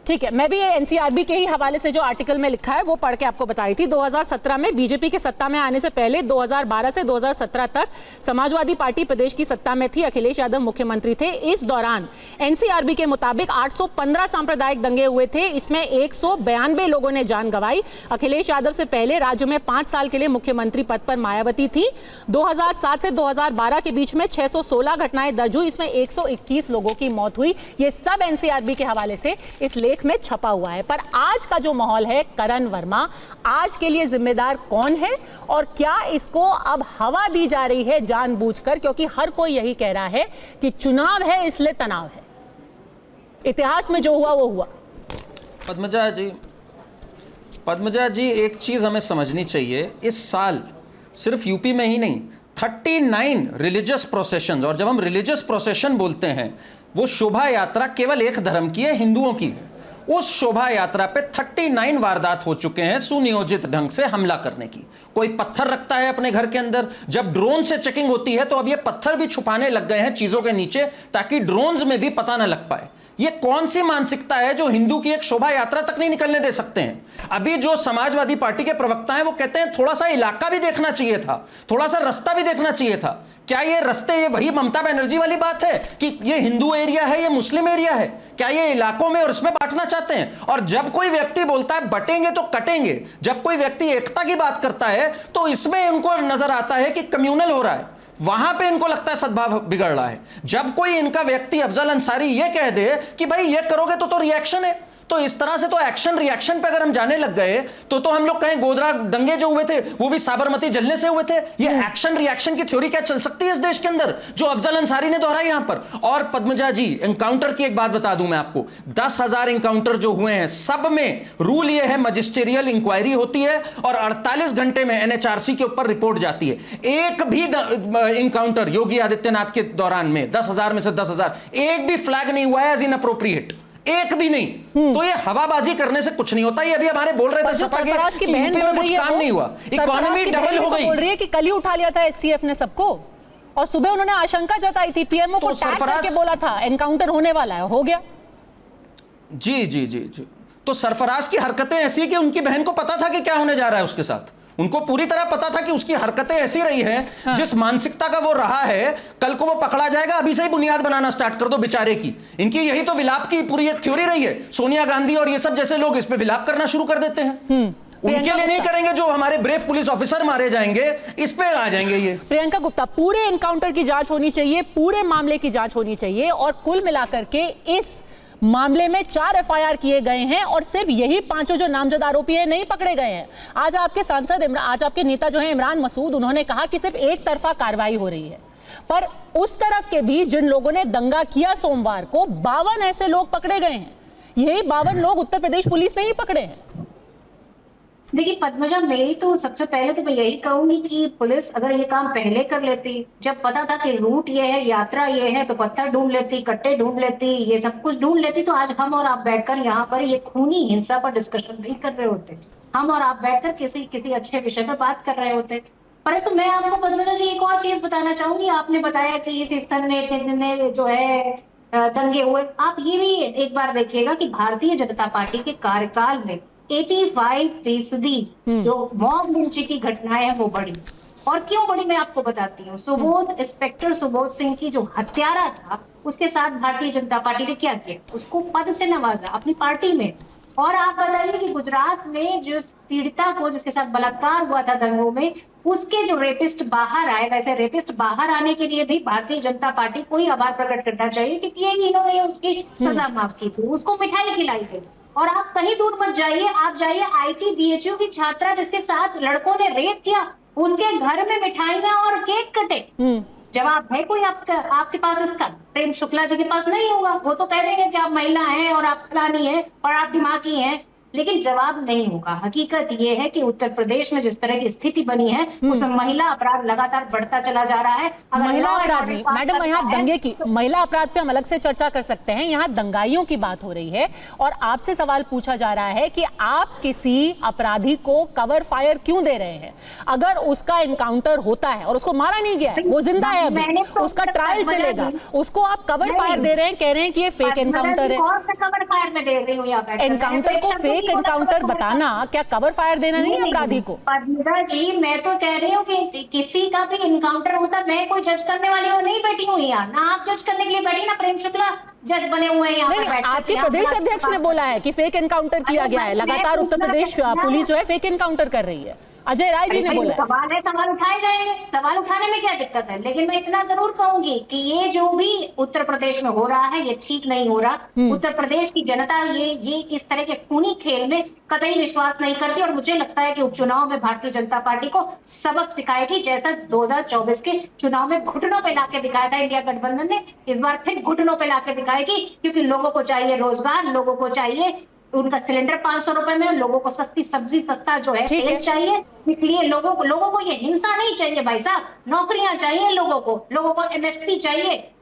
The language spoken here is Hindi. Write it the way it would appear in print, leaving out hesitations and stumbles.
ठीक है, मैं भी एनसीआरबी के ही हवाले से जो आर्टिकल में लिखा है वो पढ़ के आपको बताई थी। 2017 में बीजेपी के सत्ता में आने से पहले 2012 से 2017 तक समाजवादी पार्टी प्रदेश की सत्ता में थी, अखिलेश यादव मुख्यमंत्री थे। इस दौरान एनसीआरबी के मुताबिक 815 सांप्रदायिक दंगे हुए थे, इसमें 192 लोगों ने जान गंवाई। अखिलेश यादव से पहले राज्य में 5 साल के लिए मुख्यमंत्री पद पर मायावती थी। 2007 से 2012 के बीच में 616 घटनाएं दर्ज हुई, इसमें 121 लोगों की मौत हुई। ये सब एनसीआरबी के हवाले से इस लेख में छपा हुआ है। पर आज का जो माहौल है, करण वर्मा आज के लिए जिम्मेदार कौन है और क्या इसको अब हवा दी जा रही है जानबूझकर? क्योंकि हर कोई यही कह रहा है कि चुनाव है इसलिए तनाव है। इतिहास में जो हुआ वो हुआ। पद्मजा जी एक चीज हमें समझनी चाहिए, इस साल सिर्फ यूपी में ही नहीं 39 रिलीजियस प्रोसेशन, और जब हम रिलीजियस प्रोसेशन बोलते हैं वो शोभा यात्रा केवल एक धर्म की है, हिंदुओं की। उस शोभा यात्रा पे 39 वारदात हो चुके हैं सुनियोजित ढंग से हमला करने की। कोई पत्थर रखता है अपने घर के अंदर, जब ड्रोन से चेकिंग होती है तो अब ये पत्थर भी छुपाने लग गए हैं चीजों के नीचे ताकि ड्रोन्स में भी पता ना लग पाए। ये कौन सी मानसिकता है जो हिंदू की एक शोभा यात्रा तक नहीं निकलने दे सकते हैं? अभी जो समाजवादी पार्टी के प्रवक्ता हैं वो कहते हैं थोड़ा सा इलाका भी देखना चाहिए था, थोड़ा सा रास्ता भी देखना चाहिए था। क्या ये रास्ते, ये वही ममता बनर्जी वाली बात है कि ये हिंदू एरिया है, ये मुस्लिम एरिया है? क्या ये इलाकों में और इसमें बांटना चाहते हैं? और जब कोई व्यक्ति बोलता है बटेंगे तो कटेंगे, जब कोई व्यक्ति एकता की बात करता है तो इसमें उनको नजर आता है कि कम्युनल हो रहा है, वहां पे इनको लगता है सद्भाव बिगड़ रहा है। जब कोई इनका व्यक्ति अफजल अंसारी ये कह दे कि भाई ये करोगे तो रिएक्शन है, तो इस तरह से तो एक्शन रिएक्शन पे अगर हम जाने लग गए तो हम लोग कहें गोधरा दंगे जो हुए थे वो भी साबरमती जलने से हुए थे। ये एक्शन रिएक्शन की थ्योरी क्या चल सकती है इस देश के अंदर जो अफजल अंसारी ने दोहराई यहां पर? और पद्मजा जी, एनकाउंटर की एक बात बता दूं मैं आपको, 10,000 एनकाउंटर जो हुए हैं सब में रूल ये है मजिस्टेरियल इंक्वायरी होती है और 48 घंटे में एनएचआरसी के ऊपर रिपोर्ट जाती है। एक भी एनकाउंटर योगी आदित्यनाथ के दौरान में 10,000 में से 10,000 एक भी फ्लैग नहीं हुआ है एज इनअप्रोप्रिएट, एक भी नहीं। तो ये हवाबाजी करने से कुछ नहीं होता। ये अभी हमारे बोल रहे थे सपा के की बहन बोल रही है, काम नहीं हुआ, इकोनॉमी डबल हो गई। बोल रही है कि कल ही उठा लिया था एसटीएफ ने सबको, और सुबह उन्होंने आशंका जताई थी, पीएमओ को टैग करके बोला था एनकाउंटर होने वाला है, हो गया। जी जी जी जी। तो सरफराज की हरकतें ऐसी है कि उनकी बहन को पता था कि क्या होने जा रहा है उसके साथ, उनको पूरी तरह पता था कि उसकी हरकतें ऐसी रही हैं। हाँ। जिस मानसिकता का वो रहा है कल को वो पकड़ा जाएगा, अभी से ही बुनियाद बनाना स्टार्ट कर दो बेचारे की। इनकी यही तो विलाप की पूरी एक थ्योरी रही है। सोनिया गांधी और ये सब जैसे लोग इस पे विलाप करना शुरू कर देते हैं। उनके लिए नहीं करेंगे, जो हमारे ब्रेव पुलिस ऑफिसर मारे जाएंगे इस पे आ जाएंगे ये। प्रियंका गुप्ता, पूरे एनकाउंटर की जांच होनी चाहिए, पूरे मामले की जांच होनी चाहिए, और कुल मिलाकर के इस मामले में 4 एफआईआर किए गए हैं और सिर्फ यही 5 जो नामजद आरोपी हैं नहीं पकड़े गए हैं। आज आपके सांसद, आज आपके नेता जो है इमरान मसूद, उन्होंने कहा कि सिर्फ एक तरफा कार्रवाई हो रही है, पर उस तरफ के भी जिन लोगों ने दंगा किया सोमवार को 52 ऐसे लोग पकड़े गए हैं। यही 52 लोग उत्तर प्रदेश पुलिस ने ही पकड़े हैं। देखिए पद्मजा, मेरी तो सबसे पहले तो मैं यही कहूंगी कि पुलिस अगर ये काम पहले कर लेती, जब पता था कि रूट ये है, यात्रा ये है, तो पत्थर ढूंढ लेती, कट्टे ढूंढ लेती, ये सब कुछ ढूंढ लेती, तो आज हम और आप बैठकर यहाँ पर ये खूनी हिंसा पर डिस्कशन नहीं कर रहे होते। हम और आप बैठकर किसी अच्छे विषय पर बात कर रहे होते। परंतु मैं आपको पद्मजा जी एक और चीज बताना चाहूंगी। आपने बताया कि इस स्थल में इतने जो है दंगे हुए। आप ये भी एक बार देखिएगा कि भारतीय जनता पार्टी के कार्यकाल में 85% जो मॉब लिंचिंग की घटनाएं हैं वो बढ़ी। और क्यों बढ़ी मैं आपको बताती हूँ। सुबोध, इंस्पेक्टर सुबोध सिंह की जो हत्यारा था, उसके साथ भारतीय जनता पार्टी ने क्या किया? उसको पद से नवाजा अपनी पार्टी में। और आप बताइए कि गुजरात में जिस पीड़िता को, जिसके साथ बलात्कार हुआ था दंगों में, उसके जो रेपिस्ट बाहर आए, वैसे रेपिस्ट बाहर आने के लिए भी भारतीय जनता पार्टी को ही आभार प्रकट करना चाहिए क्योंकि ये इन्होंने उसकी सजा माफ की थी, उसको मिठाई खिलाई गई। और आप कहीं दूर मत जाइए, आप जाइए आईटी बीएचयू की छात्रा जिसके साथ लड़कों ने रेप किया, उसके घर में मिठाइयां और केक कटे। जवाब है कोई आपके पास इसका? प्रेम शुक्ला जी के पास नहीं होगा। वो तो कह देंगे कि आप महिला हैं और आप फलानी हैं और आप दिमागी हैं। लेकिन जवाब नहीं होगा। हकीकत ये है कि उत्तर प्रदेश में जिस तरह की स्थिति बनी है उसमें महिला अपराध लगातार बढ़ता चला जा रहा है। अगर महिला law and अपराध order नहीं, बात मैडम करता यहाँ है, दंगे की, तो महिला अपराध पे हम अलग से चर्चा कर सकते हैं। यहाँ दंगाइयों की बात हो रही है और आपसे सवाल पूछा जा रहा है कि आप किसी अपराधी को कवर फायर क्यों दे रहे हैं? अगर उसका एनकाउंटर होता है और उसको मारा नहीं गया है, वो जिंदा है अभी, मैंने तो उसका उत्तर ट्रायल पद्मजा चलेगा, जी, उसको आप कवर नहीं, फायर दे रहे हैं, कह रहे हैं कि ये फेक पद्मजा एनकाउंटर जी, है। कौन सा कवर फायर में दे रही हूँ यहाँ बैठकर? एनकाउंटर को फेक एनकाउंटर बताना क्या कवर फायर देना नहीं है अपराधी को? पद्मजा जी, मैं तो कह रही हूँ कि किसी का भी इनकाउंटर होता, मैं कोई जज करने वाली हूँ नहीं बैठी हूँ यहाँ, ना आप जज करने के लिए बैठी, ना प्रेम शुक्ला जज बने हुए हैं यहाँ नहीं पर नहीं, बैठ आपके करके। प्रदेश आप अध्यक्ष ने बोला है कि फेक एनकाउंटर किया अरे गया है, मैं लगातार उत्तर पूछना प्रदेश चाहती हूँ। पुलिस जो है फेक एनकाउंटर कर रही है। अजय राय जी ने भाई, बोला है। सवाल है, सवाल उठाए जाएंगे, सवाल उठाने में क्या दिक्कत है? लेकिन मैं इतना जरूर कहूंगी कि ये जो भी उत्तर प्रदेश में हो रहा है ये ठीक नहीं हो रहा। उत्तर प्रदेश की जनता ये इस तरह के खूनी खेल में कतई विश्वास नहीं करती और मुझे लगता है कि उपचुनाव में भारतीय जनता पार्टी को सबक सिखाएगी, जैसा 2024 के चुनाव में घुटनों पे लाके दिखाया था इंडिया गठबंधन ने, इस बार फिर घुटनों पे लाके दिखाएगी। क्योंकि लोगों को चाहिए रोजगार, लोगों को चाहिए उनका सिलेंडर 500 रुपए में, लोगों को सस्ती सब्जी, सस्ता जो है ठीक है। तेल चाहिए। इसलिए लोगों को ये हिंसा नहीं चाहिए भाई साहब, नौकरियां चाहिए लोगों को एमएसपी चाहिए।